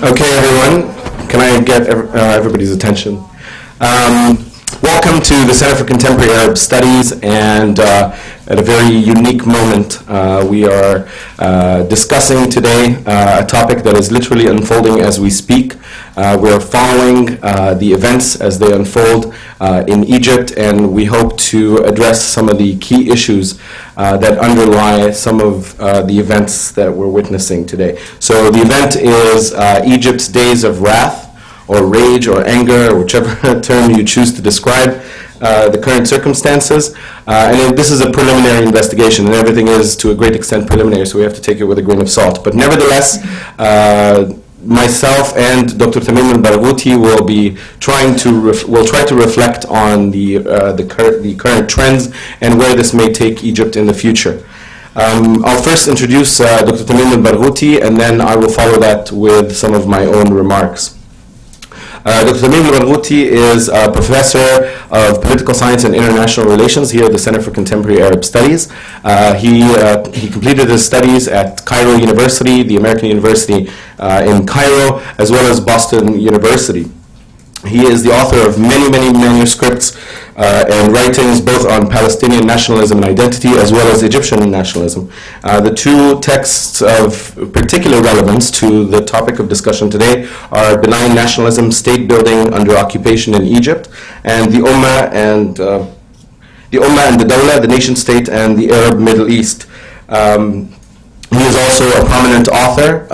Okay, everyone, can I get everybody's attention? Welcome to the Center for Contemporary Arab Studies, and at a very unique moment, we are discussing today a topic that is literally unfolding as we speak. We are following the events as they unfold in Egypt, and we hope to address some of the key issues that underlie some of the events that we're witnessing today. So the event is Egypt's Days of Wrath, or rage, or anger, or whichever term you choose to describe the current circumstances. And this is a preliminary investigation, and everything is to a great extent preliminary, so we have to take it with a grain of salt. But nevertheless, myself and Dr. Tamim Al-Barghouti will be trying to try to reflect on the current trends and where this may take Egypt in the future. I'll first introduce Dr. Tamim Al-Barghouti, and then I will follow that with some of my own remarks. Dr. Tamim Al-Barghouti is a professor of political science and international relations here at the Center for Contemporary Arab Studies. He completed his studies at Cairo University, the American University in Cairo, as well as Boston University. He is the author of many manuscripts and writings both on Palestinian nationalism and identity as well as Egyptian nationalism. The two texts of particular relevance to the topic of discussion today are Benign Nationalism, State Building Under Occupation in Egypt, and the Ummah and the Dawla, the Nation State and the Arab Middle East. He is also a prominent author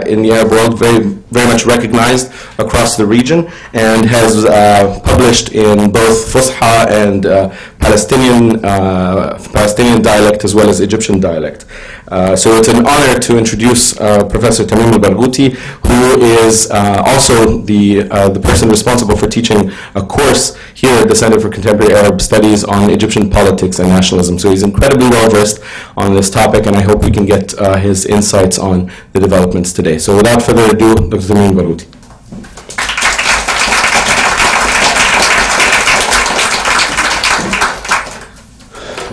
in the Arab world, very much recognized across the region, and has published in both Fusha and Palestinian dialect as well as Egyptian dialect. So it's an honor to introduce Professor Tamim Al-Barghouti, who is also the person responsible for teaching a course here at the Center for Contemporary Arab Studies on Egyptian politics and nationalism. So he's incredibly well versed on this topic, and I hope we can get his insights on the developments today. So without further ado, Dr. Tamim Al-Barghouti.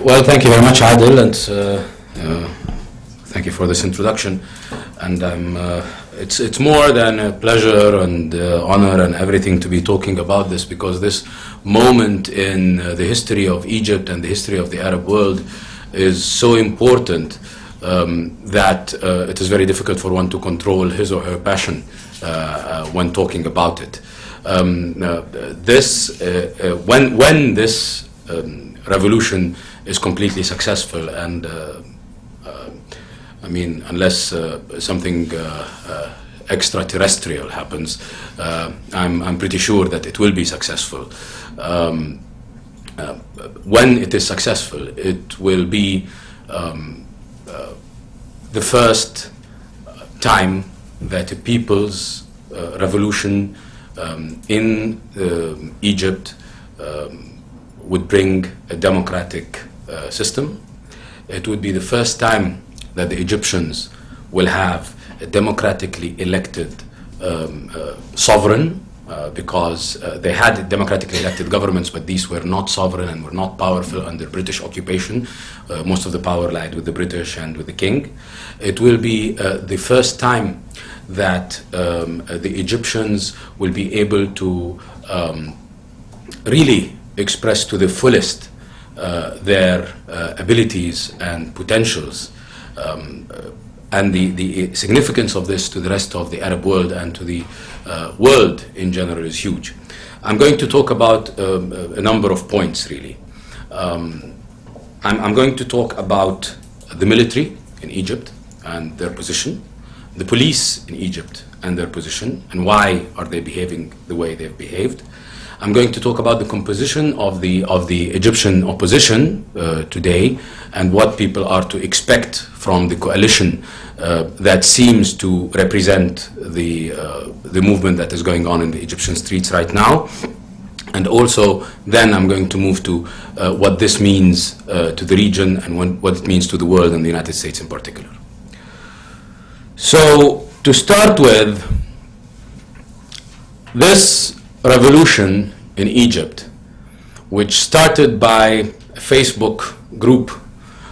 Well, thank you very much, Adel, and thank you for this introduction. And it's more than a pleasure and honor and everything to be talking about this, because this moment in the history of Egypt and the history of the Arab world is so important that it is very difficult for one to control his or her passion when talking about it. When this revolution is completely successful, and I mean, unless something extraterrestrial happens, I'm pretty sure that it will be successful. When it is successful, it will be the first time that a people's revolution in Egypt would bring a democratic system. It would be the first time that the Egyptians will have a democratically elected sovereign, because they had democratically elected governments, but these were not sovereign and were not powerful under British occupation. Most of the power lied with the British and with the king. It will be the first time that the Egyptians will be able to really express to the fullest their abilities and potentials, and the significance of this to the rest of the Arab world and to the world in general is huge. I'm going to talk about a number of points, really. I'm going to talk about the military in Egypt and their position, the police in Egypt and their position, and why are they behaving the way they've behaved. I'm going to talk about the composition of the Egyptian opposition today, and what people are to expect from the coalition that seems to represent the movement that is going on in the Egyptian streets right now. And also, then I'm going to move to what this means to the region and what it means to the world and the United States in particular. So, to start with, this revolution in Egypt, which started by a Facebook group,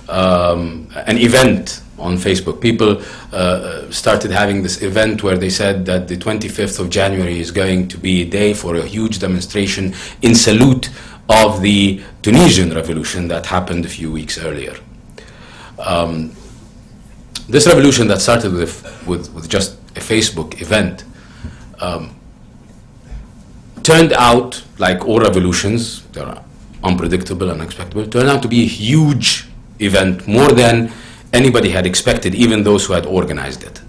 an event on Facebook. People started having this event where they said that the 25th of January is going to be a day for a huge demonstration in salute of the Tunisian revolution that happened a few weeks earlier. This revolution that started with just a Facebook event turned out, like all revolutions, they're unpredictable, unexpected, turned out to be a huge event, more than anybody had expected, even those who had organized it.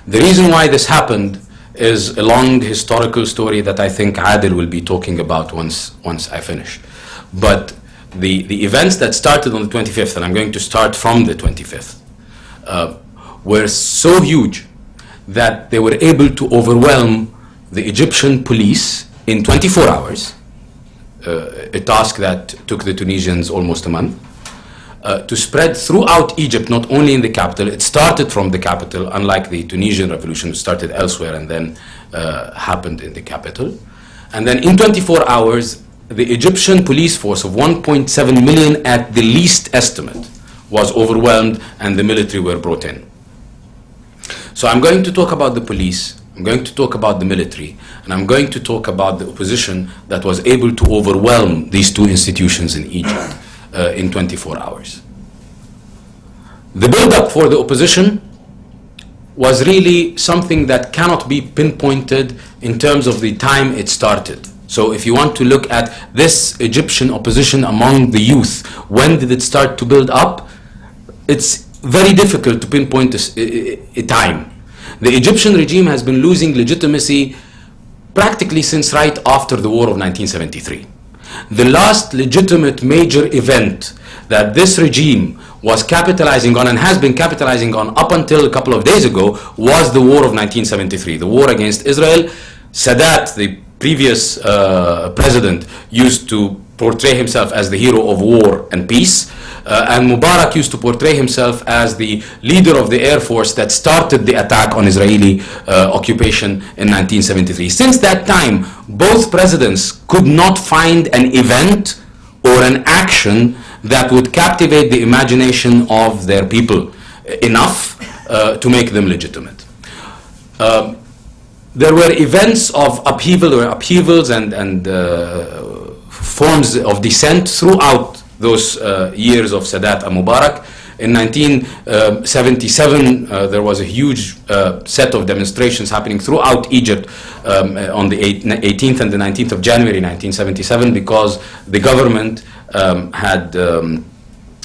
The reason why this happened is a long historical story that I think Adel will be talking about once I finish. But the events that started on the 25th, and I'm going to start from the 25th, were so huge that they were able to overwhelm the Egyptian police in 24 hours, a task that took the Tunisians almost a month, to spread throughout Egypt, not only in the capital. It started from the capital, unlike the Tunisian revolution, which started elsewhere and then happened in the capital. And then in 24 hours, the Egyptian police force of 1.7 million at the least estimate was overwhelmed, and the military were brought in. So I'm going to talk about the police, I'm going to talk about the military, and I'm going to talk about the opposition that was able to overwhelm these two institutions in Egypt in 24 hours. The build-up for the opposition was really something that cannot be pinpointed in terms of the time it started. So if you want to look at this Egyptian opposition among the youth, when did it start to build up? It's very difficult to pinpoint a time. The Egyptian regime has been losing legitimacy practically since right after the war of 1973. The last legitimate major event that this regime was capitalizing on and has been capitalizing on up until a couple of days ago was the war of 1973, the war against Israel. Sadat, the previous president, used to portray himself as the hero of war and peace, and Mubarak used to portray himself as the leader of the air force that started the attack on Israeli occupation in 1973. Since that time, both presidents could not find an event or an action that would captivate the imagination of their people enough to make them legitimate. There were events of upheaval or upheavals and forms of dissent throughout those years of Sadat and Mubarak. In 1977, there was a huge set of demonstrations happening throughout Egypt on the 18th and the 19th of January 1977, because the government had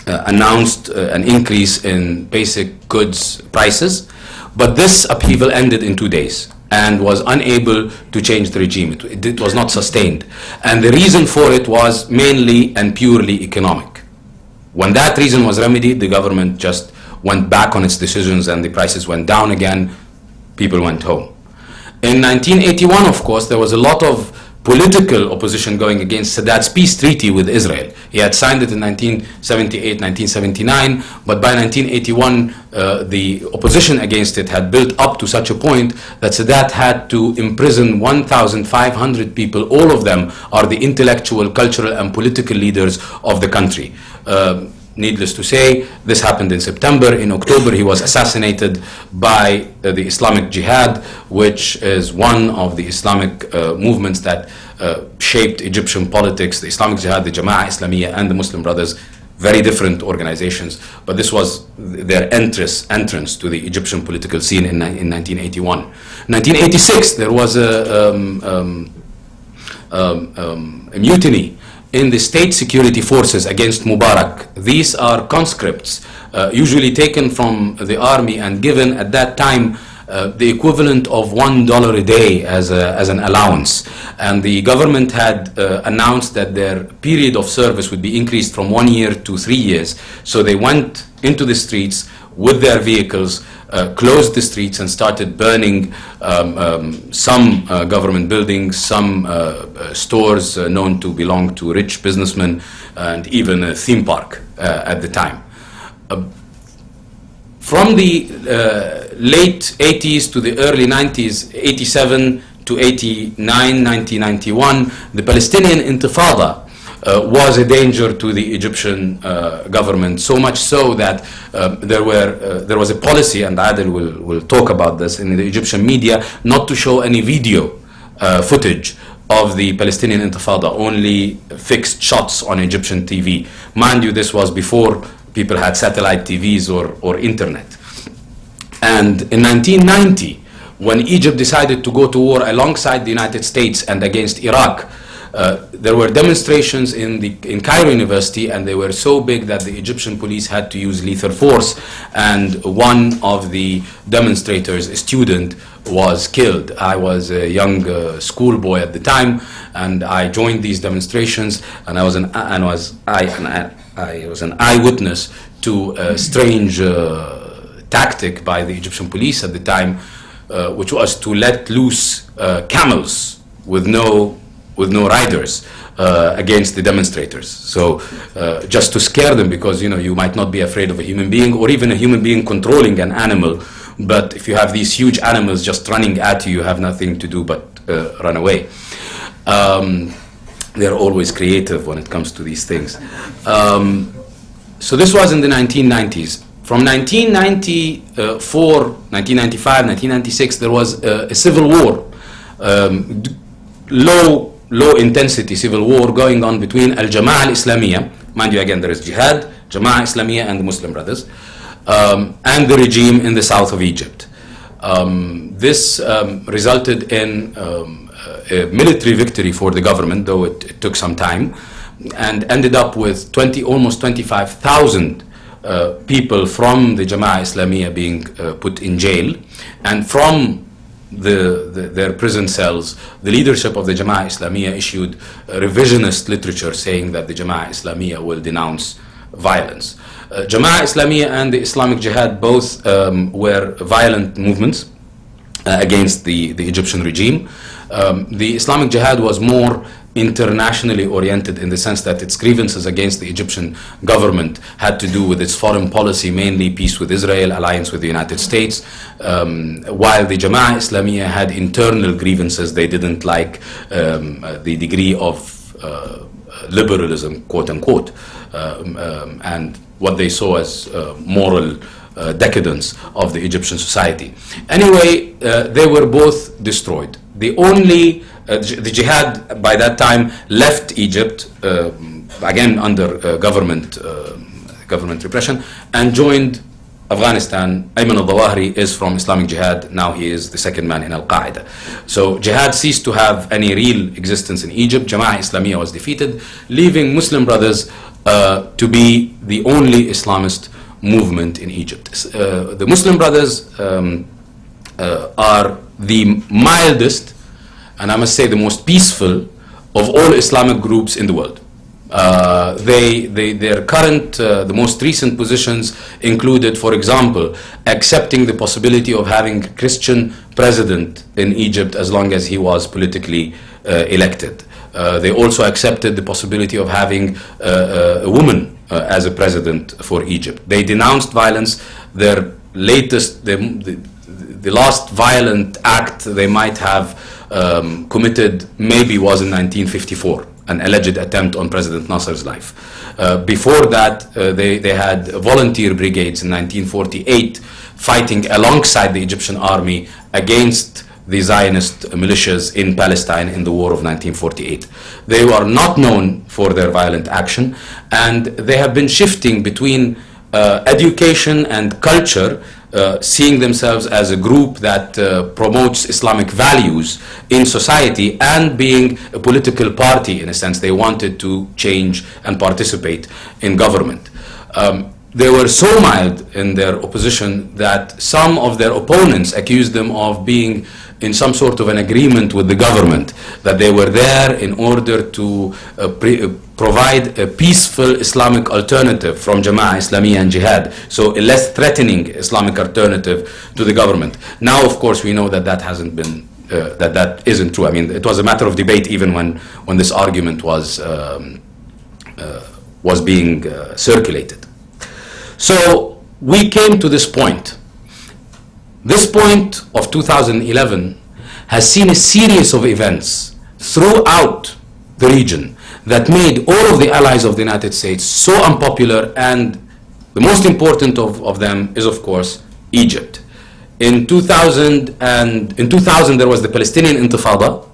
announced an increase in basic goods prices. But this upheaval ended in 2 days and was unable to change the regime. It was not sustained. And the reason for it was mainly and purely economic. When that reason was remedied, the government just went back on its decisions and the prices went down again, people went home. In 1981, of course, there was a lot of political opposition going against Sadat's peace treaty with Israel. He had signed it in 1978, 1979, but by 1981, the opposition against it had built up to such a point that Sadat had to imprison 1,500 people. All of them are the intellectual, cultural, and political leaders of the country. Needless to say, this happened in September. In October, he was assassinated by the Islamic Jihad, which is one of the Islamic movements that shaped Egyptian politics. The Islamic Jihad, the Jama'ah Islamiyah, and the Muslim Brothers, very different organizations, but this was their entrance to the Egyptian political scene in 1981. 1986, there was a mutiny in the state security forces against Mubarak. These are conscripts, usually taken from the army and given at that time the equivalent of $1 a day as an allowance. And the government had announced that their period of service would be increased from 1 year to 3 years. So they went into the streets with their vehicles, closed the streets and started burning some government buildings, some stores known to belong to rich businessmen, and even a theme park at the time. From the late 80s to the early 90s, 87 to 89, 1991, the Palestinian Intifada was a danger to the Egyptian government, so much so that there was a policy, and Adel will talk about this, in the Egyptian media, not to show any video footage of the Palestinian Intifada, only fixed shots on Egyptian TV. Mind you, this was before people had satellite TVs or internet. And in 1990, when Egypt decided to go to war alongside the United States and against Iraq, there were demonstrations in Cairo University, and they were so big that the Egyptian police had to use lethal force, and one of the demonstrators, a student, was killed. I was a young schoolboy at the time, and I joined these demonstrations, and I was an eyewitness to a strange tactic by the Egyptian police at the time, which was to let loose camels with no riders against the demonstrators. So just to scare them, because you might not be afraid of a human being, or even a human being controlling an animal, but if you have these huge animals just running at you, you have nothing to do but run away. They're always creative when it comes to these things. So this was in the 1990s. From 1994, 1995, 1996, there was a civil war, low intensity civil war going on between Al-Jama'ah Al-Islamiyah, mind you, again, there is Jihad, Jama'ah Islamiyah and the Muslim Brothers, and the regime in the south of Egypt. This resulted in a military victory for the government, though it took some time, and ended up with almost 25,000 people from the Jama'ah Islamiyah being put in jail, and from their prison cells, the leadership of the Jama'ah Islamiyah issued revisionist literature saying that the Jama'ah Islamiyah will denounce violence. Jama'ah Islamiyah and the Islamic Jihad both were violent movements against the Egyptian regime. The Islamic Jihad was more internationally oriented in the sense that its grievances against the Egyptian government had to do with its foreign policy, mainly peace with Israel, alliance with the United States, while the Jama'ah Islamiyah had internal grievances. They didn't like the degree of liberalism, quote unquote, and what they saw as moral decadence of the Egyptian society. Anyway, they were both destroyed. The only the jihad by that time left Egypt, again under government repression, and joined Afghanistan. Ayman al-Zawahiri is from Islamic Jihad. Now he is the second man in Al-Qaeda. So jihad ceased to have any real existence in Egypt. Jama'ah Islamiyah was defeated, leaving Muslim Brothers to be the only Islamist movement in Egypt. The Muslim Brothers are the mildest, and I must say the most peaceful of all Islamic groups in the world. Their current, the most recent positions included, for example, accepting the possibility of having a Christian president in Egypt as long as he was politically elected. They also accepted the possibility of having a woman as a president for Egypt. They denounced violence. Their latest, the last violent act they might have committed maybe was in 1954, an alleged attempt on President Nasser's life. Before that, they had volunteer brigades in 1948 fighting alongside the Egyptian army against the Zionist militias in Palestine in the war of 1948. They were not known for their violent action, and they have been shifting between education and culture, seeing themselves as a group that promotes Islamic values in society, and being a political party in a sense. They wanted to change and participate in government. They were so mild in their opposition that some of their opponents accused them of being in some sort of an agreement with the government, that they were there in order to provide a peaceful Islamic alternative from Jama'ah Islamiyah and Jihad, so a less threatening Islamic alternative to the government. Now, of course, we know that that hasn't been, that isn't true. I mean, it was a matter of debate even when this argument was being circulated. So we came to this point. This point of 2011 has seen a series of events throughout the region that made all of the allies of the United States so unpopular, and the most important of them is, of course, Egypt. In 2000 there was the Palestinian Intifada,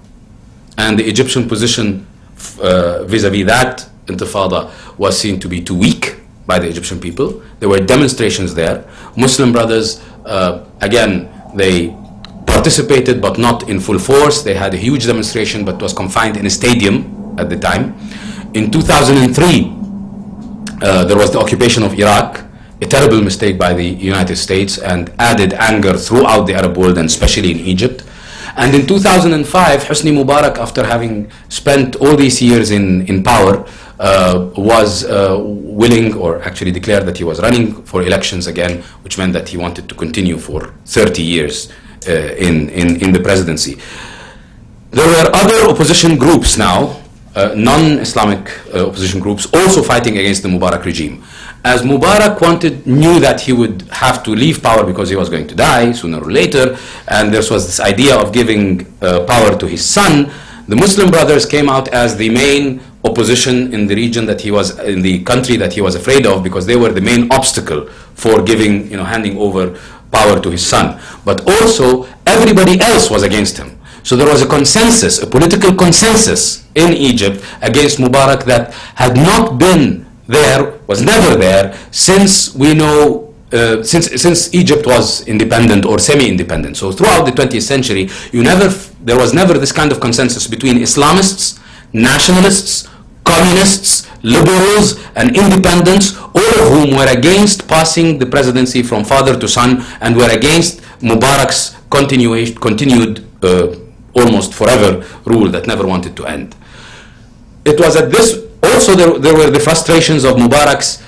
and the Egyptian position vis-a-vis that Intifada was seen to be too weak by the Egyptian people. There were demonstrations there. Muslim brothers, again, they participated but not in full force. They had a huge demonstration but was confined in a stadium at the time. In 2003, there was the occupation of Iraq, a terrible mistake by the United States, and added anger throughout the Arab world and especially in Egypt. And in 2005, Hosni Mubarak, after having spent all these years in power, was willing, or actually declared that he was running for elections again, which meant that he wanted to continue for 30 years in the presidency. There were other opposition groups now, non-Islamic opposition groups, also fighting against the Mubarak regime. As Mubarak knew that he would have to leave power because he was going to die sooner or later, and there was this idea of giving power to his son, the Muslim Brothers came out as the main opposition in the region that he was, in the country that he was afraid of, because they were the main obstacle for giving, handing over power to his son. But also, everybody else was against him. So there was a consensus, a political consensus in Egypt against Mubarak that had not been there, was never there, since we know, since Egypt was independent or semi-independent. So throughout the 20th century, there was never this kind of consensus between Islamists, nationalists, communists, liberals, and independents, all of whom were against passing the presidency from father to son, and were against Mubarak's continued almost forever rule that never wanted to end. It was at this, also there were the frustrations of Mubarak's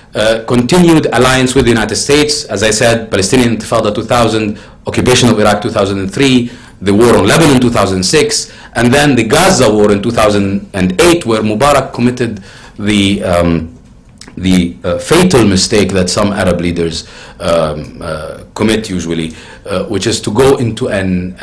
continued alliance with the United States. As I said, Palestinian Intifada 2000, occupation of Iraq 2003, the war on Lebanon 2006, and then the Gaza war in 2008, where Mubarak committed the fatal mistake that some Arab leaders commit usually, which is to go into an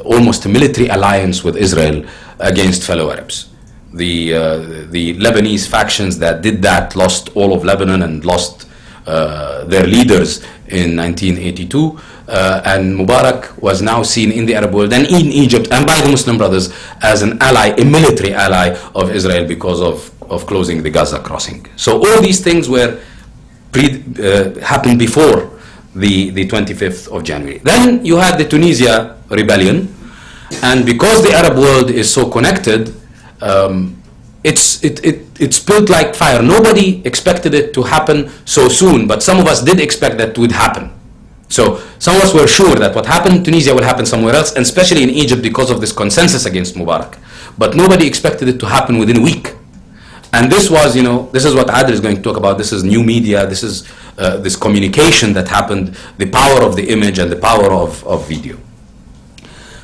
almost a military alliance with Israel against fellow Arabs. The Lebanese factions that did that lost all of Lebanon and lost their leaders in 1982, and Mubarak was now seen in the Arab world and in Egypt and by the Muslim Brothers as an ally, a military ally of Israel, because of closing the Gaza crossing. So all these things were happened before the 25th of January. Then you had the Tunisia rebellion, and because the Arab world is so connected, it's built like fire. Nobody expected it to happen so soon, but some of us did expect that it would happen. So some of us were sure that what happened in Tunisia would happen somewhere else, and especially in Egypt because of this consensus against Mubarak. But nobody expected it to happen within a week. And this was, this is what Adel is going to talk about. This is new media. This is this communication that happened, the power of the image and the power of video.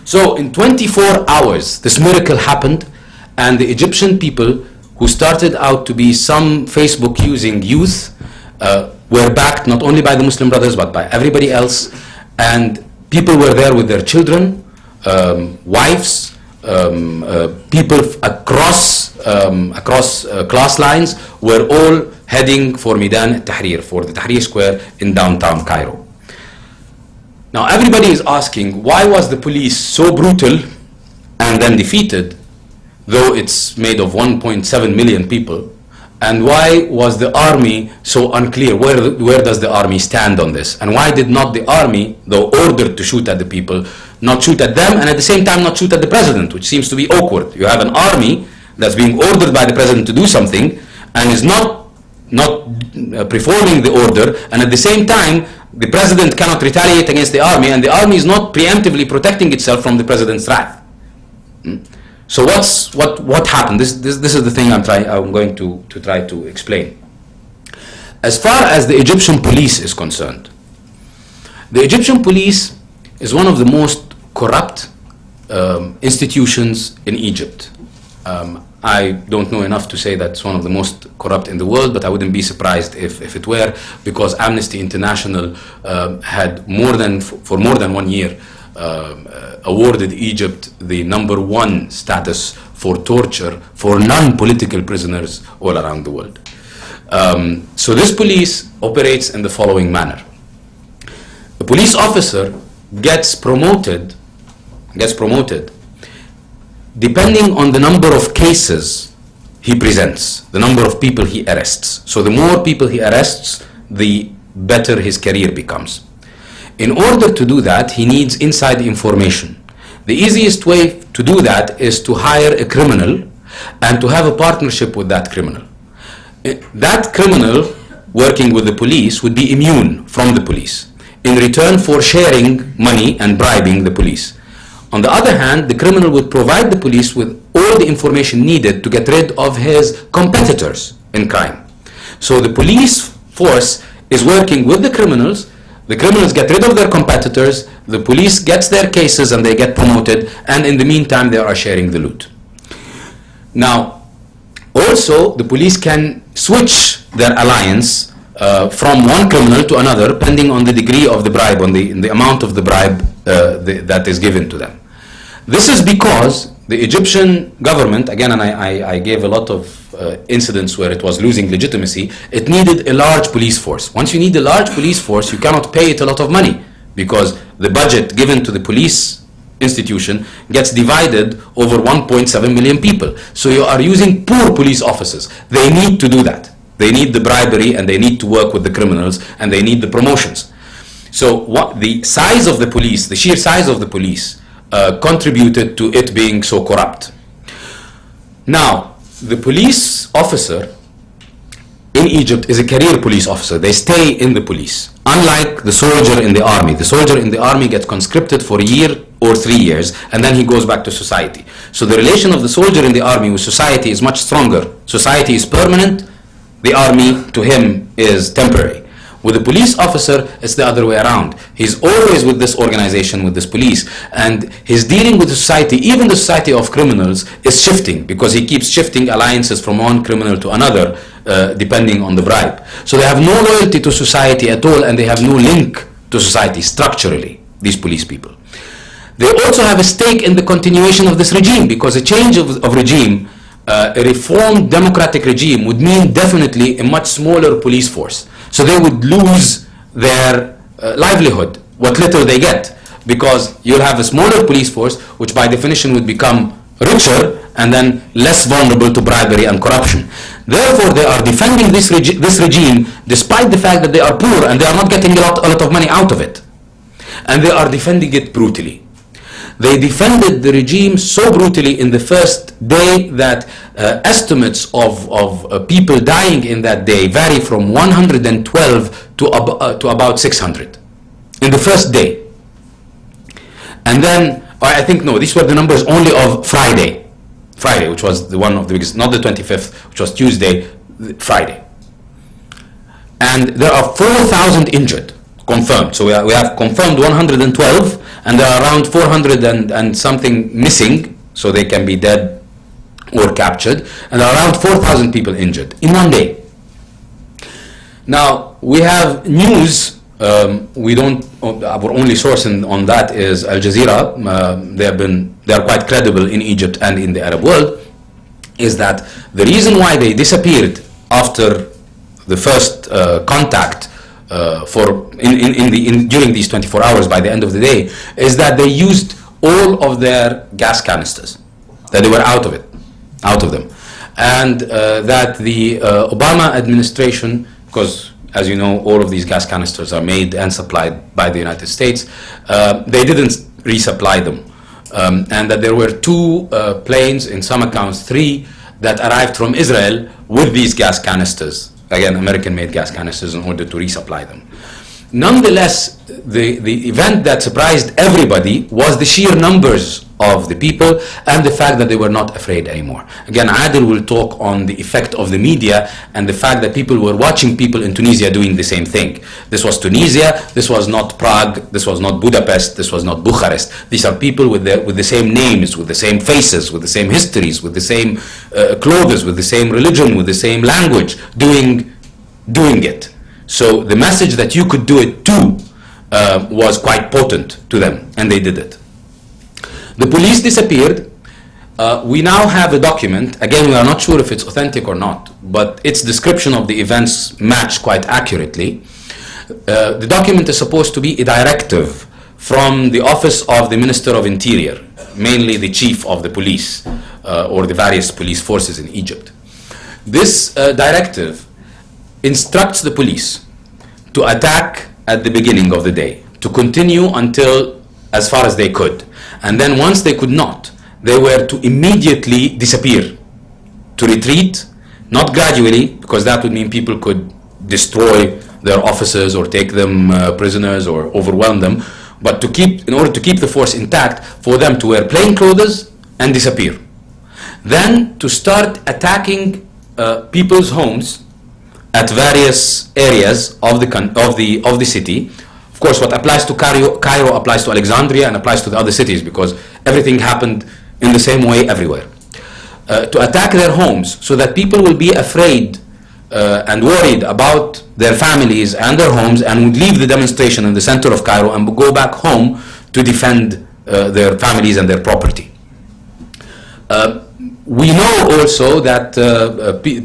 So in 24 hours, this miracle happened, and the Egyptian people, who started out to be some Facebook using youth, were backed not only by the Muslim Brothers but by everybody else, and people were there with their children, wives, people across class lines were all heading for Midan Tahrir, for the Tahrir Square in downtown Cairo. Now everybody is asking, why was the police so brutal and then defeated, though it's made of 1.7 million people? And why was the army so unclear? Where does the army stand on this? And why did not the army, though ordered to shoot at the people, not shoot at them, and at the same time not shoot at the president, which seems to be awkward? You have an army that's being ordered by the president to do something and is not performing the order, and at the same time the president cannot retaliate against the army, and the army is not preemptively protecting itself from the president's wrath. So what happened? This is the thing I'm going to try to explain. As far as the Egyptian police is concerned, the Egyptian police is one of the most corrupt institutions in Egypt. I don't know enough to say that it's one of the most corrupt in the world, but I wouldn't be surprised if it were, because Amnesty International had for more than 1 year awarded Egypt the #1 status for torture for non-political prisoners all around the world. So this police operates in the following manner. The police officer gets promoted depending on the number of cases he presents, the number of people he arrests. So the more people he arrests, the better his career becomes. In order to do that, he needs inside information. The easiest way to do that is to hire a criminal and to have a partnership with that criminal. That criminal working with the police would be immune from the police in return for sharing money and bribing the police. On the other hand, the criminal would provide the police with all the information needed to get rid of his competitors in crime. So the police force is working with the criminals get rid of their competitors, the police gets their cases and they get promoted, and in the meantime they are sharing the loot. Now, also the police can switch their alliance from one criminal to another depending on the degree of the bribe, on the amount of the bribe that is given to them. This is because the Egyptian government, again, and I gave a lot of incidents where it was losing legitimacy, it needed a large police force. Once you need a large police force, you cannot pay it a lot of money because the budget given to the police institution gets divided over 1.7 million people. So you are using poor police officers. They need to do that. They need the bribery and they need to work with the criminals and they need the promotions. So the size of the police, the sheer size of the police, contributed to it being so corrupt. Now, the police officer in Egypt is a career police officer. They stay in the police. Unlike the soldier in the army. The soldier in the army gets conscripted for a year or 3 years and then he goes back to society. So the relation of the soldier in the army with society is much stronger. Society is permanent. The army to him is temporary. With the police officer, it's the other way around. He's always with this organization, with this police, and he's dealing with the society. Even the society of criminals is shifting because he keeps shifting alliances from one criminal to another depending on the bribe. So they have no loyalty to society at all and they have no link to society structurally, these police people. They also have a stake in the continuation of this regime because a change of regime, a reformed democratic regime would mean definitely a much smaller police force. So they would lose their livelihood, what little they get, because you'll have a smaller police force, which by definition would become richer and then less vulnerable to bribery and corruption. Therefore, they are defending this regime despite the fact that they are poor and they are not getting a lot of money out of it. And they are defending it brutally. They defended the regime so brutally in the first day that estimates of people dying in that day vary from 112 to about 600 in the first day. And then, I think, no, these were the numbers only of Friday, which was the one of the biggest, not the 25th, which was Tuesday, Friday. And there are 4,000 injured, confirmed. So we have confirmed 112, and there are around 400 and something missing, so they can be dead or captured, and there are around 4,000 people injured in one day. Now, we have news, our only source on that is Al Jazeera. They are quite credible in Egypt and in the Arab world, is that the reason why they disappeared after the first contact during these 24 hours by the end of the day is that they used all of their gas canisters, that they were out of them, and that the Obama administration, because as you know all of these gas canisters are made and supplied by the United States, they didn't resupply them, and that there were 2 planes, in some accounts 3, that arrived from Israel with these gas canisters, again American-made gas canisters, in order to resupply them. Nonetheless, the event that surprised everybody was the sheer numbers of the people and the fact that they were not afraid anymore. Again, Adel will talk on the effect of the media and the fact that people were watching people in Tunisia doing the same thing. This was Tunisia, this was not Prague, this was not Budapest, this was not Bucharest. These are people with the same names, with the same faces, with the same histories, with the same clothes, with the same religion, with the same language, doing it. So the message that you could do it too was quite potent to them, and they did it. The police disappeared. We now have a document, again we are not sure if it's authentic or not, but its description of the events match quite accurately. The document is supposed to be a directive from the office of the Minister of Interior, mainly the chief of the police or the various police forces in Egypt. This directive instructs the police to attack at the beginning of the day, to continue until as far as they could, and then once they could not, they were to immediately disappear, to retreat, not gradually, because that would mean people could destroy their officers or take them prisoners or overwhelm them, but to keep, in order to keep the force intact, for them to wear plain clothes and disappear. Then to start attacking people's homes at various areas of the city. Of course, what applies to Cairo applies to Alexandria and applies to the other cities, because everything happened in the same way everywhere. To attack their homes so that people will be afraid and worried about their families and their homes, and would leave the demonstration in the center of Cairo and go back home to defend their families and their property. We know also that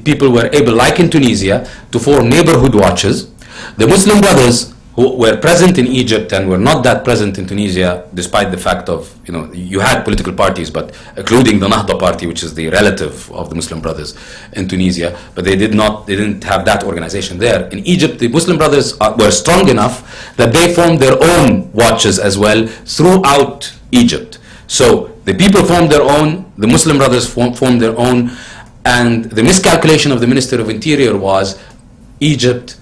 people were able, like in Tunisia, to form neighborhood watches. The Muslim Brothers who were present in Egypt and were not that present in Tunisia, despite the fact of, you had political parties, but including the Nahda party, which is the relative of the Muslim Brothers in Tunisia, but they didn't have that organization there. In Egypt, the Muslim Brothers were strong enough that they formed their own watches as well throughout Egypt. So the people formed their own, the Muslim Brothers formed their own, and the miscalculation of the Minister of Interior was Egypt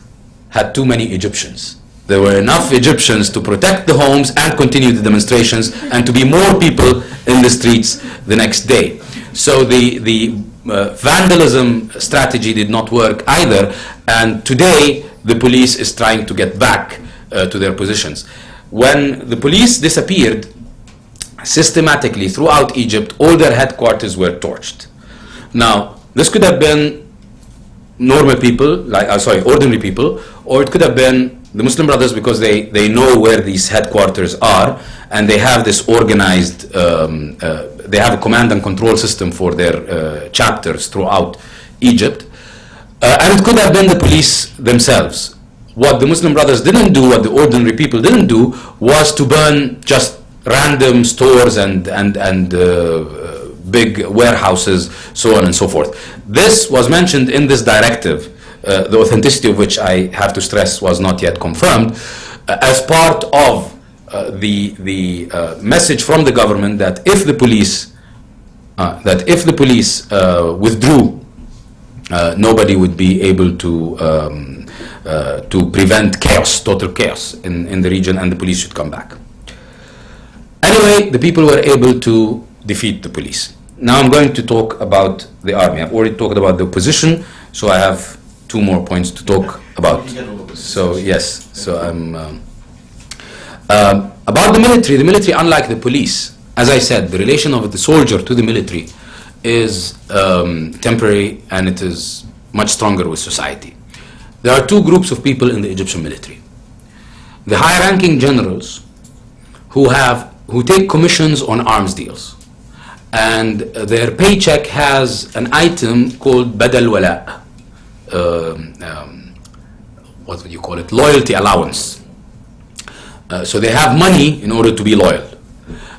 had too many Egyptians. There were enough Egyptians to protect the homes and continue the demonstrations, and to be more people in the streets the next day. So the vandalism strategy did not work either, and today the police is trying to get back to their positions. When the police disappeared, systematically throughout Egypt, all their headquarters were torched. Now, this could have been normal people, ordinary people, or it could have been the Muslim Brothers, because they know where these headquarters are, and they have this organized, they have a command and control system for their chapters throughout Egypt. And it could have been the police themselves. What the Muslim Brothers didn't do, what the ordinary people didn't do, was to burn just random stores and big warehouses, so on and so forth. This was mentioned in this directive, the authenticity of which I have to stress was not yet confirmed, as part of the message from the government that if the police withdrew, nobody would be able to prevent chaos, total chaos in the region, and the police should come back. Anyway, the people were able to defeat the police. Now I'm going to talk about the army. I've already talked about the opposition, so I have 2 more points to talk about. So yes, so I'm about the military. The military, unlike the police, as I said, the relation of the soldier to the military is temporary, and it is much stronger with society. There are 2 groups of people in the Egyptian military: the high-ranking generals who take commissions on arms deals, and their paycheck has an item called badal wala. What would you call it? Loyalty allowance. So they have money in order to be loyal.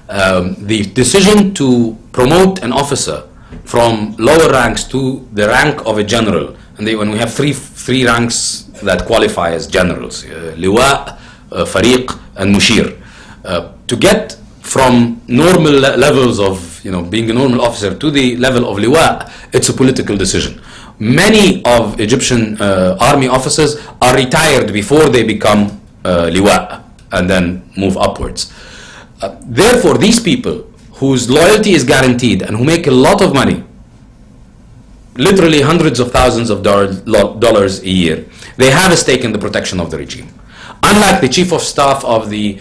The decision to promote an officer from lower ranks to the rank of a general, and when we have three ranks that qualify as generals, liwa, fariq, and mushir. To get from normal levels of being a normal officer to the level of liwa, it's a political decision. Many of Egyptian army officers are retired before they become liwa and then move upwards. Therefore, these people whose loyalty is guaranteed and who make a lot of money, literally hundreds of thousands of dollars a year, they have a stake in the protection of the regime. Unlike the chief of staff of the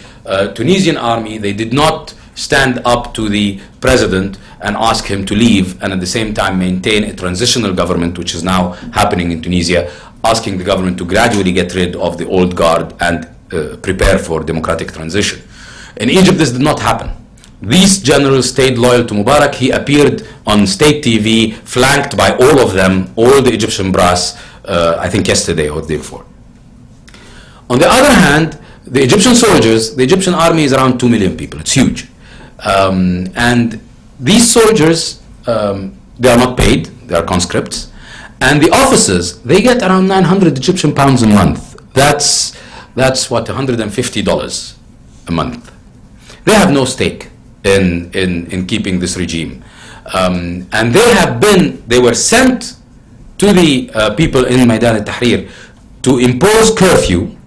Tunisian army, they did not stand up to the president and ask him to leave, and at the same time maintain a transitional government, which is now happening in Tunisia, asking the government to gradually get rid of the old guard and prepare for democratic transition. In Egypt, this did not happen. These generals stayed loyal to Mubarak. He appeared on state TV, flanked by all of them, all the Egyptian brass, I think yesterday or the day before. On the other hand, the Egyptian soldiers, the Egyptian army is around 2 million people. It's huge. And these soldiers, they are not paid. They are conscripts. And the officers, they get around 900 Egyptian pounds a month. That's what, $150 a month. They have no stake in keeping this regime. And they were sent to the people in Maidan al-Tahrir to impose curfew.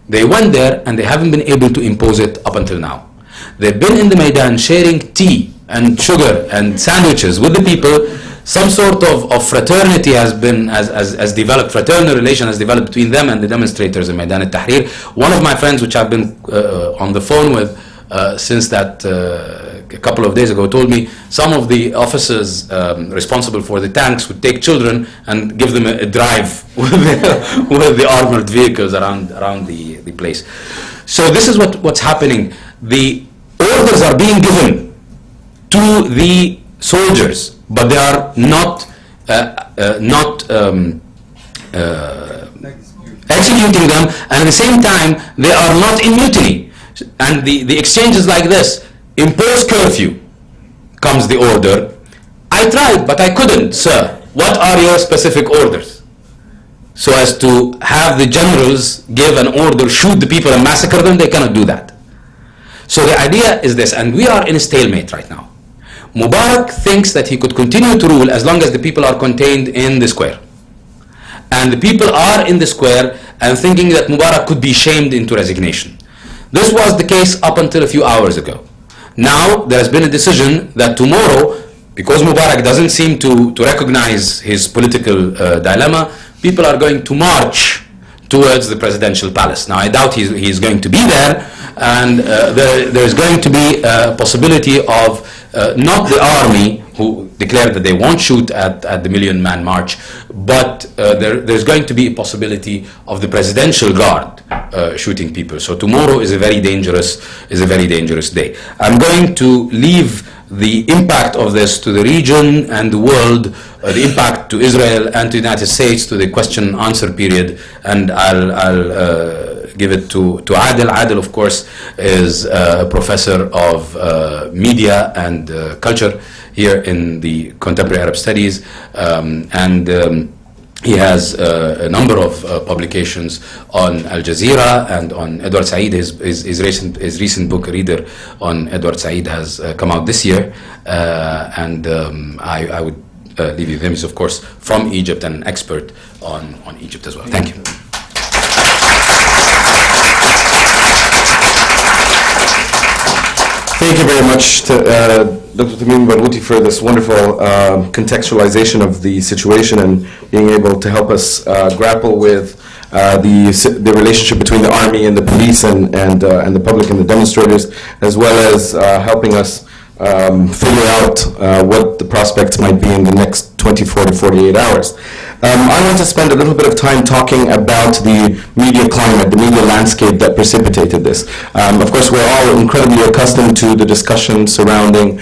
They went there and they haven't been able to impose it up until now. They've been in the Maidan sharing tea and sugar and sandwiches with the people. Some sort of fraternity has developed, fraternal relation has developed between them and the demonstrators in Maidan al-Tahrir. One of my friends, which I've been on the phone with since that a couple of days ago, told me some of the officers responsible for the tanks would take children and give them a drive with the armored vehicles around the place. So this is what's happening. The orders are being given to the soldiers, but they are not executing them, and at the same time they are not in mutiny. And the exchange is like this: impose curfew. Comes the order. I tried, but I couldn't, sir. What are your specific orders? So as to have the generals give an order, shoot the people and massacre them, they cannot do that. So the idea is this, and we are in a stalemate right now. Mubarak thinks that he could continue to rule as long as the people are contained in the square. And the people are in the square and thinking that Mubarak could be shamed into resignation. This was the case up until a few hours ago. Now there has been a decision that tomorrow, because Mubarak doesn't seem to recognize his political dilemma, people are going to march towards the presidential palace. Now I doubt he's going to be there, and there is going to be a possibility of not the army, who declared that they won't shoot at the million-man march, but there's going to be a possibility of the presidential guard shooting people. So tomorrow is a very dangerous day. I'm going to leave the impact of this to the region and the world, the impact to Israel and to the United States, to the question and answer period, and I'll give it to Adel. Adel, of course, is a professor of media and culture here in the Contemporary Arab Studies, and he has a number of publications on Al Jazeera and on Edward Said. His recent book, Reader, on Edward Said has come out this year, and I would leave you with him. He's, of course, from Egypt and an expert on Egypt as well. Thank you. Thank you very much to Dr. Tamim Al-Barghouti for this wonderful contextualization of the situation and being able to help us grapple with the relationship between the army and the police and the public and the demonstrators, as well as helping us figure out what the prospects might be in the next 24 to 48 hours. I want to spend a little bit of time talking about the media climate, the media landscape that precipitated this. Of course, we're all incredibly accustomed to the discussion surrounding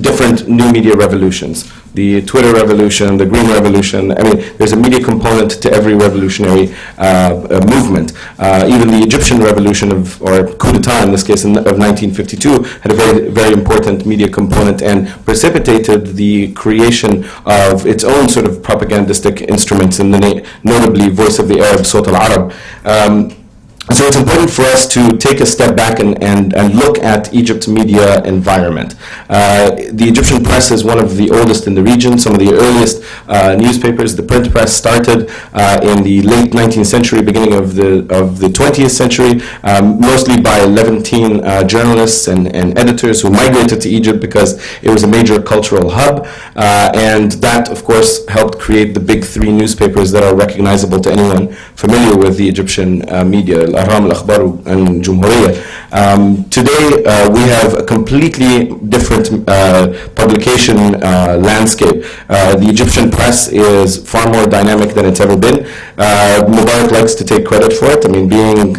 different new media revolutions. The Twitter revolution, the Green Revolution. I mean, there's a media component to every revolutionary movement. Even the Egyptian revolution or coup d'etat, in this case, of 1952, had a very, very important media component and precipitated the creation of its own sort of propagandistic instruments, in the notably Voice of the Arab, Sawt al-Arab. So it's important for us to take a step back and look at Egypt's media environment. The Egyptian press is one of the oldest in the region. Some of the earliest newspapers, the print press, started in the late 19th century, beginning of the 20th century, mostly by Levantine journalists and editors who migrated to Egypt because it was a major cultural hub. And that, of course, helped create the big three newspapers that are recognizable to anyone familiar with the Egyptian media. الأهرام الأخبار الجمهورية. Today we have a completely different publication landscape. The Egyptian press is far more dynamic than it's ever been. Mubarak likes to take credit for it. I mean, being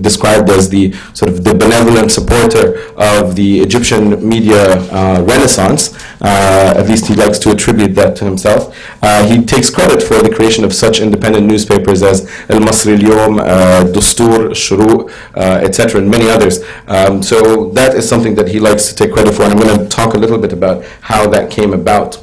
described as the sort of the benevolent supporter of the Egyptian media renaissance, at least he likes to attribute that to himself. He takes credit for the creation of such independent newspapers as Al-Masri Al-Yawm, Dustur, Shuruq, etc., and many others. So that is something that he likes to take credit for, and I'm going to talk a little bit about how that came about.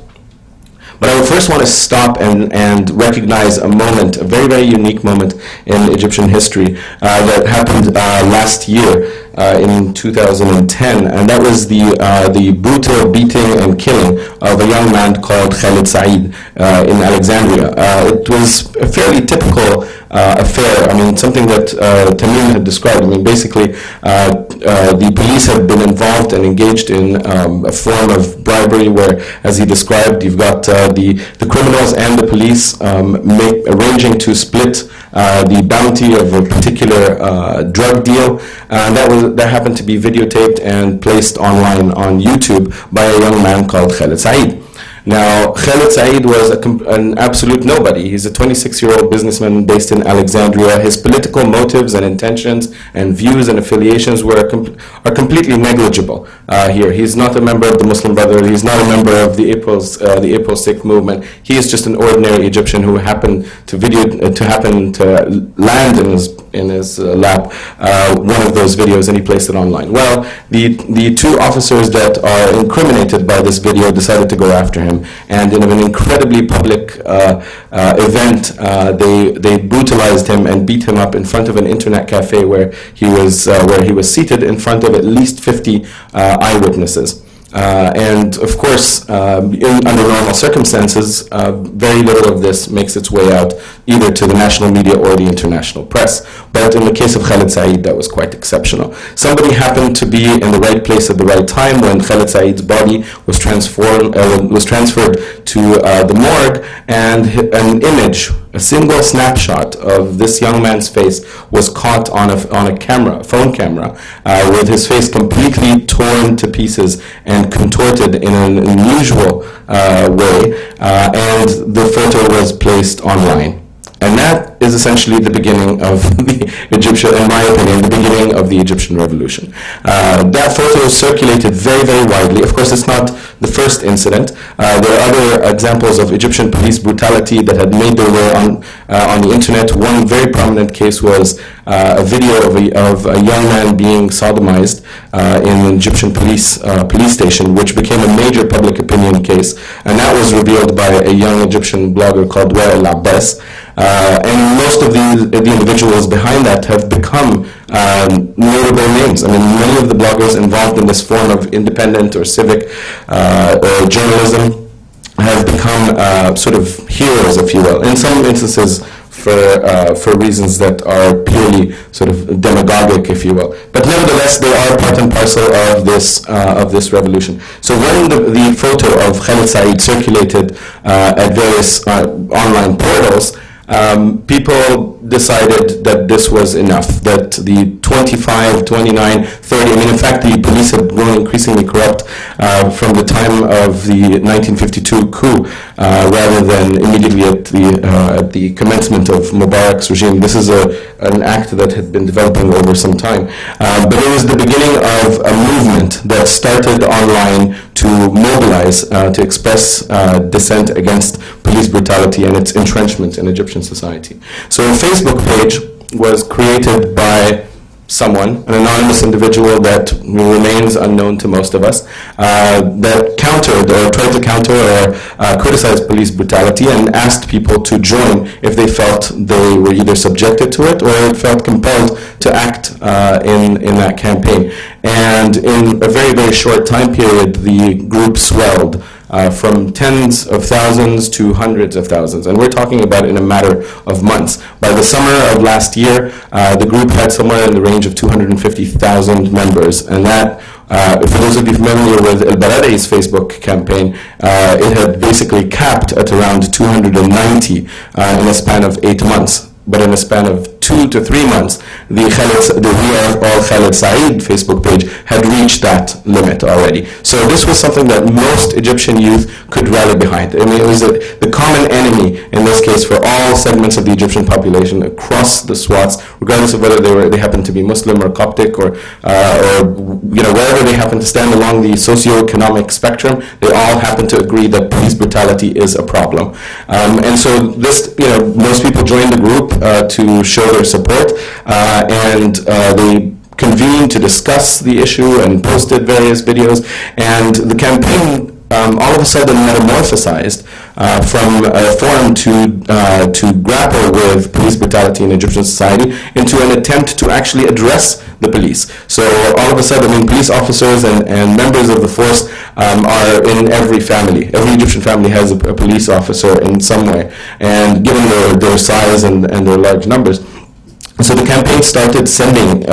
But I would first want to stop and recognize a moment, a very, very unique moment in Egyptian history that happened last year in 2010, and that was the brutal beating and killing of a young man called Khalid Saeed in Alexandria. It was a fairly typical affair. I mean, something that Tamim had described. I mean, basically, the police have been involved and engaged in a form of bribery where, as he described, you've got the criminals and the police arranging to split the bounty of a particular drug deal. That happened to be videotaped and placed online on YouTube by a young man called Khalid Saeed. Now, Khalid Saeed was an absolute nobody. He's a 26-year-old businessman based in Alexandria. His political motives and intentions and views and affiliations are completely negligible here. He's not a member of the Muslim Brotherhood. He's not a member of the April 6th movement. He is just an ordinary Egyptian who happened to land in his lap one of those videos, and he placed it online. Well, the two officers that are incriminated by this video decided to go after him. And in an incredibly public event, they brutalized him and beat him up in front of an internet cafe where he was seated in front of at least 50 eyewitnesses. And of course, under normal circumstances, very little of this makes its way out either to the national media or the international press. But in the case of Khalid Saeed, that was quite exceptional. Somebody happened to be in the right place at the right time when Khalid Saeed's body was transferred to the morgue, and an image, a single snapshot of this young man's face was caught on a camera, a phone camera, with his face completely torn to pieces and contorted in an unusual way, and the photo was placed online. And that is essentially the beginning of the Egyptian, in my opinion, the beginning of the Egyptian revolution. That photo circulated very, very widely. Of course, it's not the first incident. There are other examples of Egyptian police brutality that had made their way on the internet. One very prominent case was a video of a young man being sodomized in an Egyptian police station, which became a major public opinion case. And that was revealed by a young Egyptian blogger called Wael Abbas. And most of the individuals behind that have become notable names. I mean, many of the bloggers involved in this form of independent or civic or journalism have become sort of heroes, if you will. In some instances, for reasons that are purely sort of demagogic, if you will. But nevertheless, they are part and parcel of this revolution. So when the photo of Khalid Saeed circulated at various online portals, people decided that this was enough, that the 25, 29, 30, I mean, in fact, the police had grown increasingly corrupt from the time of the 1952 coup, rather than immediately at the commencement of Mubarak's regime. This is an act that had been developing over some time. But it was the beginning of a movement that started online to mobilize, to express dissent against police brutality and its entrenchment in Egyptian society. So a Facebook page was created by someone, an anonymous individual that remains unknown to most of us, that countered or tried to counter or criticize police brutality and asked people to join if they felt they were either subjected to it or felt compelled to act in that campaign. And in a very, very short time period, the group swelled from tens of thousands to hundreds of thousands. And we're talking about in a matter of months. By the summer of last year, the group had somewhere in the range of 250,000 members. And that, for those of you familiar with Al-Barghouti's Facebook campaign, it had basically capped at around 290 in a span of 8 months. But in a span of 2 to 3 months, the We Are All Khalid Saeed Facebook page had reached that limit already. So this was something that most Egyptian youth could rally behind. I mean, it was the common enemy in this case for all segments of the Egyptian population across the swaths, regardless of whether they happened to be Muslim or Coptic or wherever they happen to stand along the socio-economic spectrum. They all happen to agree that police brutality is a problem. And so this, most people joined the group to show their support, and they convened to discuss the issue and posted various videos, and the campaign all of a sudden metamorphosized from a forum to grapple with police brutality in Egyptian society into an attempt to actually address the police. So all of a sudden, police officers and members of the force are in every family. Every Egyptian family has a police officer in some way, and given their size and their large numbers. So the campaign started sending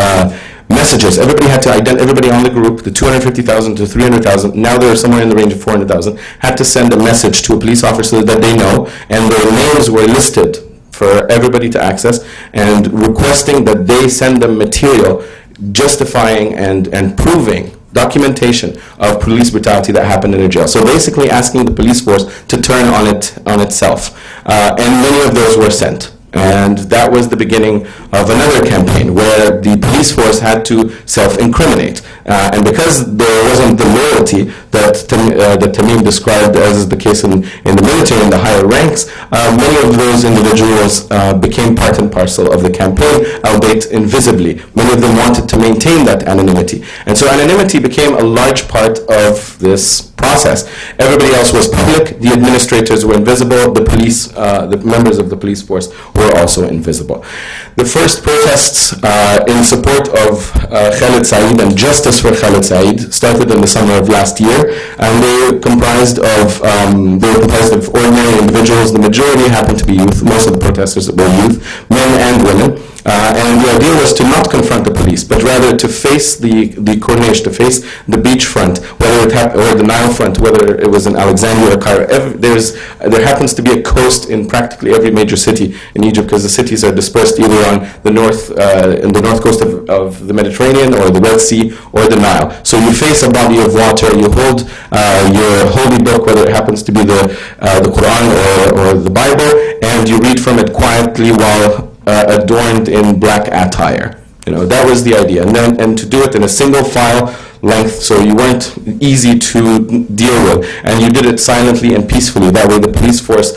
messages. Everybody had to everybody on the group, the 250,000 to 300,000, now they're somewhere in the range of 400,000, had to send a message to a police officer that they know, and their names were listed for everybody to access, and requesting that they send them material justifying and proving documentation of police brutality that happened in a jail. So basically asking the police force to turn on itself. And many of those were sent. And that was the beginning of another campaign where the police force had to self-incriminate. And because there wasn't the loyalty that Tamim described as is the case in the military and the higher ranks, many of those individuals became part and parcel of the campaign, albeit invisibly. Many of them wanted to maintain that anonymity. And so anonymity became a large part of this process. Everybody else was public, the administrators were invisible, the police, the members of the police force were also invisible. The first protests in support of Khalid Saeed and justice for Khalid Saeed started in the summer of last year, and they were comprised of ordinary individuals. The majority happened to be youth. Most of the protesters were youth, men and women. And the idea was to not confront the police, but rather to face the Corniche, to face the beachfront, whether it or the Nile front, whether it was in Alexandria or Cairo. There happens to be a coast in practically every major city in Egypt, because the cities are dispersed either on the in the north coast of the Mediterranean or the Red Sea or the Nile. So you face a body of water, you hold your holy book, whether it happens to be the Quran or the Bible, and you read from it quietly while adorned in black attire. That was the idea. And to do it in a single file length, so you weren't easy to deal with, and you did it silently and peacefully. That way the police force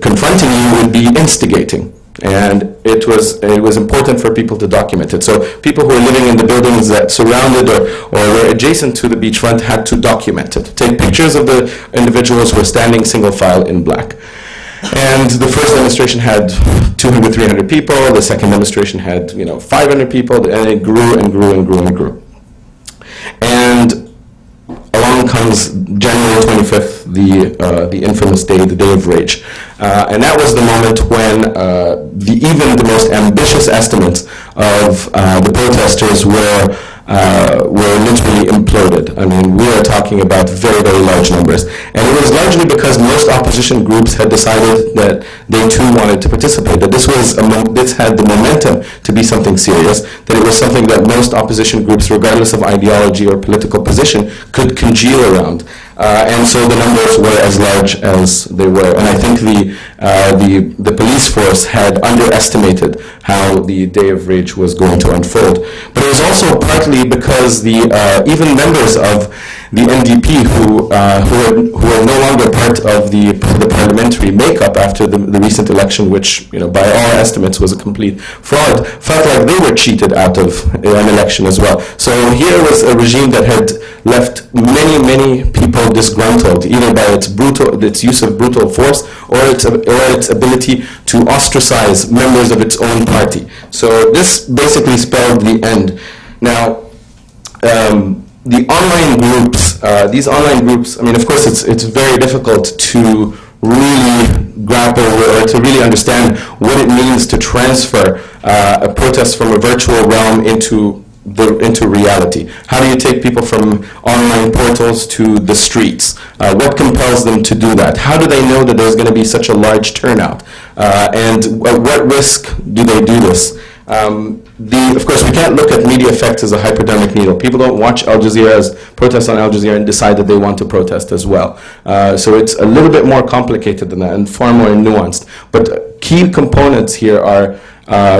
confronting you would be instigating. And it was important for people to document it. So people who were living in the buildings that surrounded or were adjacent to the beachfront had to document it. Take pictures of the individuals who were standing single file in black. And the first demonstration had 200, 300 people. The second demonstration had 500 people, and it grew and grew and grew and grew. And along comes January 25th, the infamous day, the Day of Rage. And that was the moment when even the most ambitious estimates of the protesters were literally imploded. I mean, we are talking about very, very large numbers. And it was largely because most opposition groups had decided that they too wanted to participate, that this had the momentum to be something serious, that it was something that most opposition groups, regardless of ideology or political position, could congeal around. And so the numbers were as large as they were. And I think the police force had underestimated how the Day of Rage was going to unfold. But it was also partly because even members of the NDP who are no longer part of the parliamentary makeup after the recent election, which by all estimates was a complete fraud, felt like they were cheated out of an election as well. So here was a regime that had left many, many people disgruntled, either by its use of brutal force or its ability to ostracize members of its own party. So this basically spelled the end. Now, the online groups, these online groups, I mean, of course, it's very difficult to really grapple or to really understand what it means to transfer a protest from a virtual realm into into reality? How do you take people from online portals to the streets? What compels them to do that? How do they know that there's going to be such a large turnout? And at what risk do they do this? Of course, we can't look at media effects as a hypodermic needle. People don't watch Al Jazeera's protests on Al Jazeera and decide that they want to protest as well. So it's a little bit more complicated than that and far more nuanced. But key components here are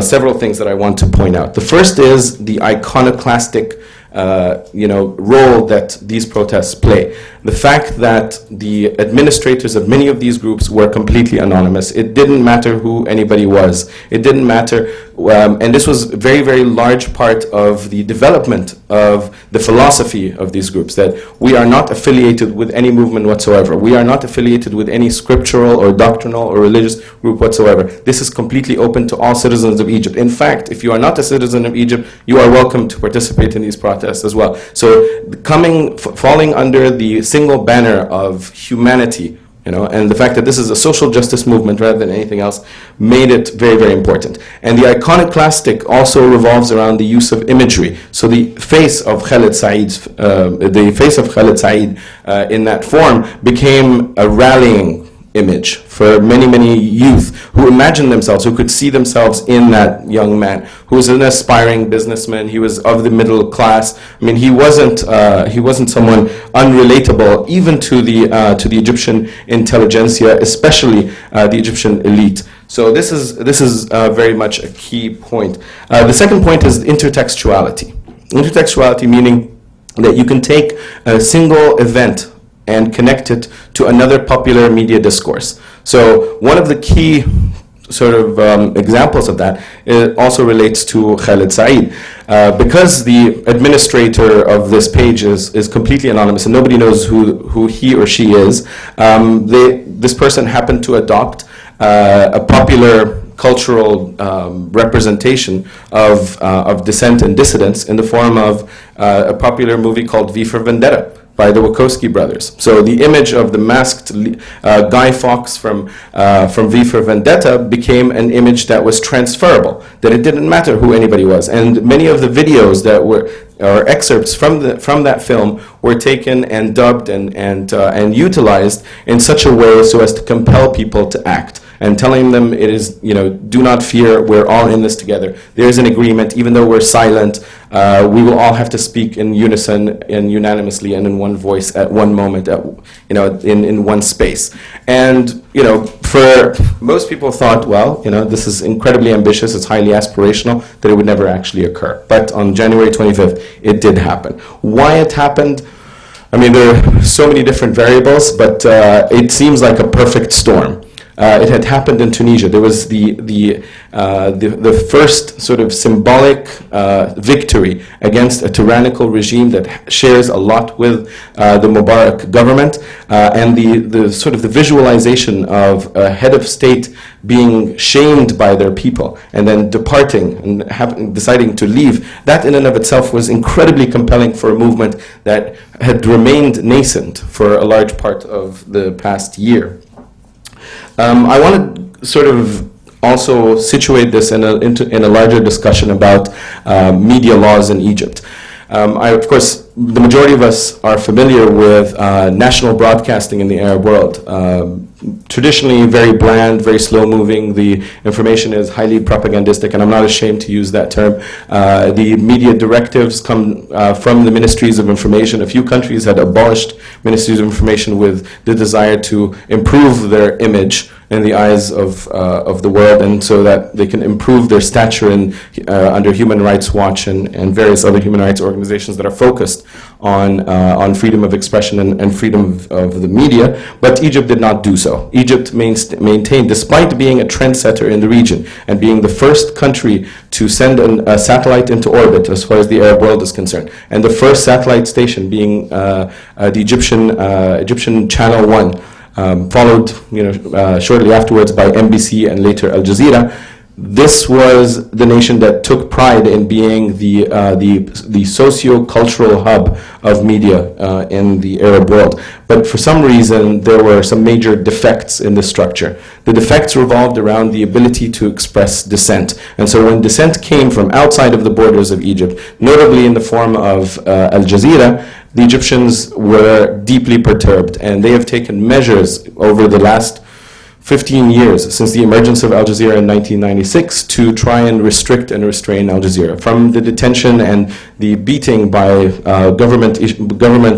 several things that I want to point out. The first is the iconoclastic role that these protests play. The fact that the administrators of many of these groups were completely anonymous. It didn't matter who anybody was. It didn't matter, and this was a very, very large part of the development of the philosophy of these groups, that we are not affiliated with any movement whatsoever. We are not affiliated with any scriptural or doctrinal or religious group whatsoever. This is completely open to all citizens of Egypt. In fact, if you are not a citizen of Egypt, you are welcome to participate in these protests as well. So falling under the single banner of humanity, and the fact that this is a social justice movement rather than anything else, made it very, very important. And the iconoclastic also revolves around the use of imagery. So the face of Khalid Said, in that form became a rallying image for many, many youth who imagined themselves, who could see themselves in that young man, who was an aspiring businessman. He was of the middle class. I mean, he wasn't someone unrelatable even to the Egyptian intelligentsia, especially the Egyptian elite. So this is very much a key point. The second point is intertextuality. Intertextuality meaning that you can take a single event and connect it to another popular media discourse. So one of the key sort of examples of that also relates to Khalid Said. Because the administrator of this page is completely anonymous and nobody knows who he or she is, this person happened to adopt a popular cultural representation of dissent and dissidence in the form of a popular movie called V for Vendetta by the Wachowski brothers. So the image of the masked Guy Fawkes from V for Vendetta became an image that was transferable, that it didn't matter who anybody was. And many of the videos that were, or excerpts from that film, were taken and dubbed and utilized in such a way so as to compel people to act, and telling them it is, do not fear, we're all in this together. There's an agreement, even though we're silent, we will all have to speak in unison and unanimously and in one voice at one moment, in one space. And, for most people thought, well, this is incredibly ambitious, it's highly aspirational, that it would never actually occur. But on January 25th, it did happen. Why it happened? I mean, there are so many different variables, but it seems like a perfect storm. It had happened in Tunisia. There was the first sort of symbolic victory against a tyrannical regime that shares a lot with the Mubarak government, and the sort of the visualization of a head of state being shamed by their people and then departing and deciding to leave. That in and of itself was incredibly compelling for a movement that had remained nascent for a large part of the past year. I want to sort of also situate this in a larger discussion about media laws in Egypt. Of course, the majority of us are familiar with national broadcasting in the Arab world. Traditionally very bland, very slow-moving. The information is highly propagandistic, and I'm not ashamed to use that term. The media directives come from the ministries of information. A few countries had abolished ministries of information with the desire to improve their image in the eyes of the world, and so that they can improve their stature under Human Rights Watch and various other human rights organizations that are focused on freedom of expression and freedom of the media. But Egypt did not do so. Egypt maintained, despite being a trendsetter in the region and being the first country to send a satellite into orbit as far as the Arab world is concerned, and the first satellite station being the Egyptian Channel 1, followed shortly afterwards by NBC and later Al Jazeera. this was the nation that took pride in being the socio-cultural hub of media in the Arab world. But for some reason, there were some major defects in the structure. The defects revolved around the ability to express dissent. And so when dissent came from outside of the borders of Egypt, notably in the form of Al Jazeera, the Egyptians were deeply perturbed, and they have taken measures over the last 15 years, since the emergence of Al Jazeera in 1996, to try and restrict and restrain Al Jazeera. From the detention and the beating by government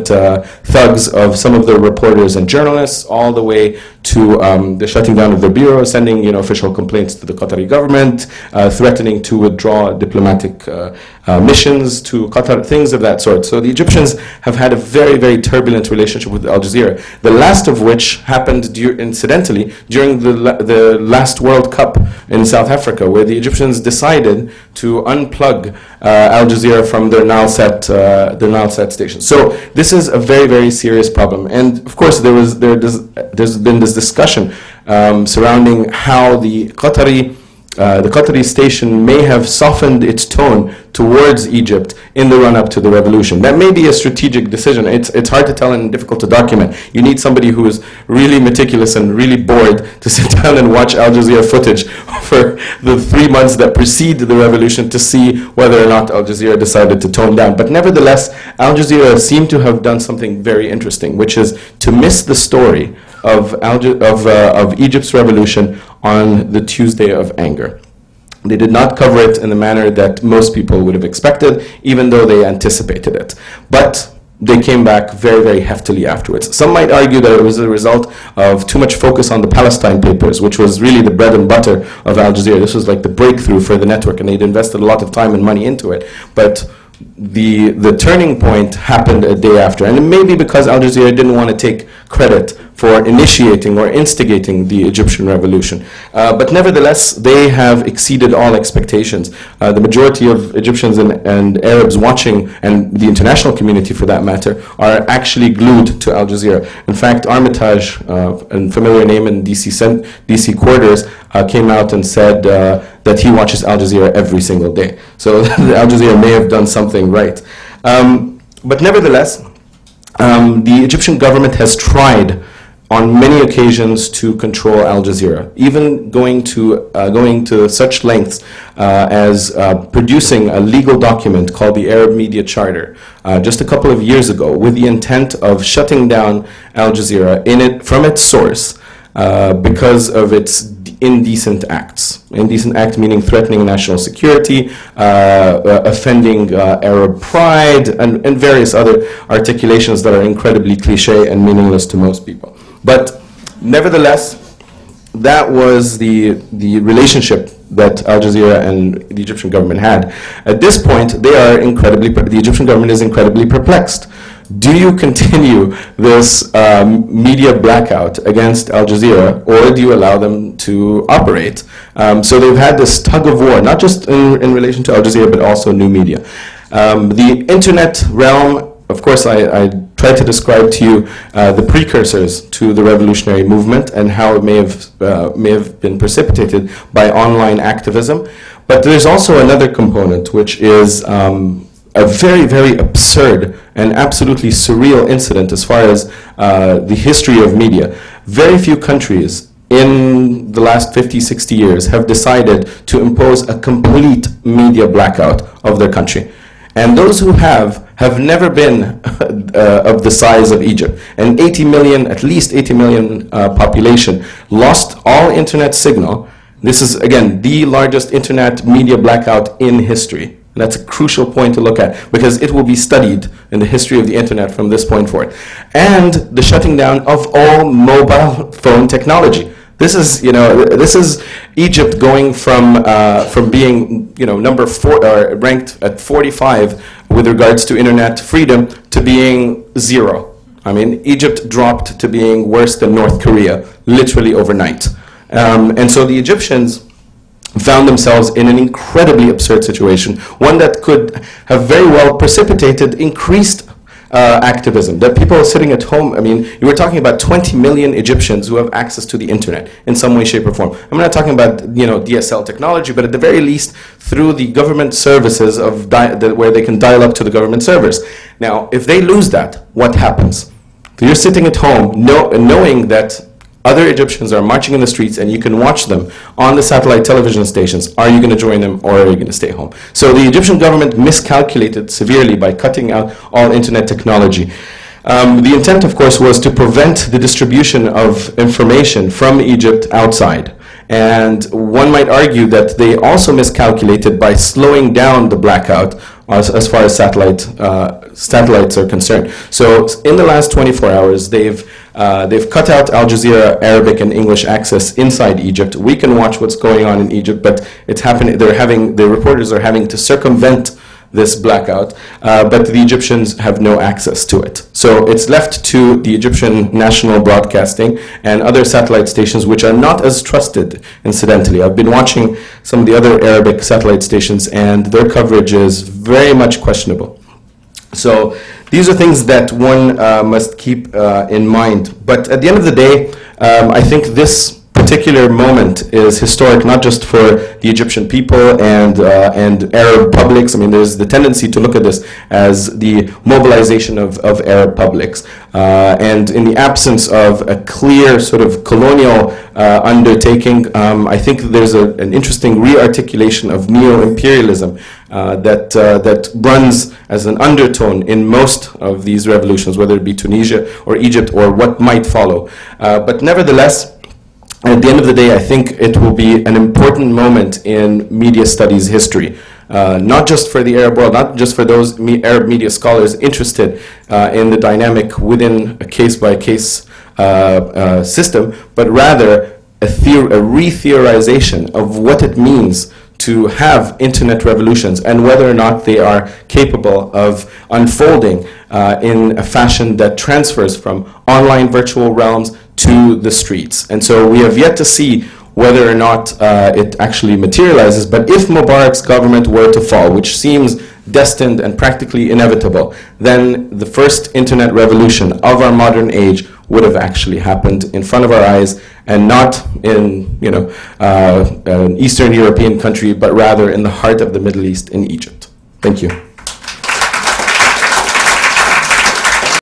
thugs of some of the reporters and journalists, all the way to the shutting down of their bureau, sending official complaints to the Qatari government, threatening to withdraw diplomatic missions to Qatar, things of that sort. So the Egyptians have had a very, very turbulent relationship with Al Jazeera, the last of which happened incidentally during the last World Cup in South Africa, where the Egyptians decided to unplug Al Jazeera from their Nilesat station. So this is a very, very serious problem. And of course, there's been this discussion surrounding how the Qatari station may have softened its tone towards Egypt in the run-up to the revolution. That may be a strategic decision. It's hard to tell and difficult to document. You need somebody who is really meticulous and really bored to sit down and watch Al Jazeera footage for the 3 months that precede the revolution to see whether or not Al Jazeera decided to tone down. But nevertheless, Al Jazeera seemed to have done something very interesting, which is to miss the story of Egypt's revolution on the Tuesday of Anger. They did not cover it in the manner that most people would have expected, even though they anticipated it. But they came back very, very heftily afterwards. Some might argue that it was a result of too much focus on the Palestine papers, which was really the bread and butter of Al Jazeera. This was like the breakthrough for the network, and they'd invested a lot of time and money into it. But the turning point happened a day after, and it may be because Al Jazeera didn't want to take credit for initiating or instigating the Egyptian revolution. But nevertheless, they have exceeded all expectations. The majority of Egyptians and Arabs watching, and the international community for that matter, are actually glued to Al Jazeera. In fact, Armitage, a familiar name in DC quarters, came out and said that he watches Al Jazeera every single day. So Al Jazeera may have done something right. But nevertheless, the Egyptian government has tried on many occasions to control Al Jazeera, even going to such lengths as producing a legal document called the Arab Media Charter just a couple of years ago, with the intent of shutting down Al Jazeera from its source because of its indecent acts. Indecent act meaning threatening national security, offending Arab pride, and various other articulations that are incredibly cliche and meaningless to most people. But nevertheless, that was the relationship that Al Jazeera and the Egyptian government had. At this point, the Egyptian government is incredibly perplexed. Do you continue this media blackout against Al Jazeera, or do you allow them to operate? So they've had this tug of war, not just in relation to Al Jazeera, but also new media. The internet realm, of course, I tried to describe to you the precursors to the revolutionary movement and how it may have been precipitated by online activism. But there's also another component, which is a very, very absurd and absolutely surreal incident as far as the history of media. Very few countries in the last 50, 60 years have decided to impose a complete media blackout of their country. And those who have never been of the size of Egypt. An 80 million, at least 80 million population lost all internet signal. This is, again, the largest internet media blackout in history. And that's a crucial point to look at, because it will be studied in the history of the internet from this point forward. And the shutting down of all mobile phone technology. This is Egypt going from being number 4 ranked at 45 with regards to internet freedom to being 0. I mean, Egypt dropped to being worse than North Korea literally overnight. And so the Egyptians found themselves in an incredibly absurd situation, one that could have very well precipitated increased activism, that people are sitting at home. I mean, you were talking about 20 million Egyptians who have access to the internet in some way, shape, or form. I'm not talking about, DSL technology, but at the very least through the government services of where they can dial up to the government servers. Now, if they lose that, what happens? So you're sitting at home knowing that other Egyptians are marching in the streets and you can watch them on the satellite television stations. Are you going to join them, or are you going to stay home? So the Egyptian government miscalculated severely by cutting out all internet technology. The intent, of course, was to prevent the distribution of information from Egypt outside. And one might argue that they also miscalculated by slowing down the blackout as far as satellites are concerned. So in the last 24 hours, they've cut out Al Jazeera Arabic and English access inside Egypt. We can watch what's going on in Egypt, but it's happening. The reporters are having to circumvent this blackout, but the Egyptians have no access to it. So it's left to the Egyptian national broadcasting and other satellite stations, which are not as trusted, incidentally. I've been watching some of the other Arabic satellite stations, and their coverage is very much questionable. So these are things that one must keep in mind. But at the end of the day, I think this particular moment is historic, not just for the Egyptian people and Arab publics. I mean, there's the tendency to look at this as the mobilization of Arab publics. And in the absence of a clear sort of colonial undertaking, I think there's an interesting re-articulation of neo-imperialism that runs as an undertone in most of these revolutions, whether it be Tunisia or Egypt or what might follow. But nevertheless, at the end of the day, I think it will be an important moment in media studies history, not just for the Arab world, not just for those Arab media scholars interested in the dynamic within a case-by-case system, but rather a re-theorization of what it means to have internet revolutions and whether or not they are capable of unfolding in a fashion that transfers from online virtual realms to the streets. And so we have yet to see whether or not it actually materializes. But if Mubarak's government were to fall, which seems destined and practically inevitable, then the first internet revolution of our modern age would have actually happened in front of our eyes, and not in an Eastern European country, but rather in the heart of the Middle East, in Egypt. Thank you.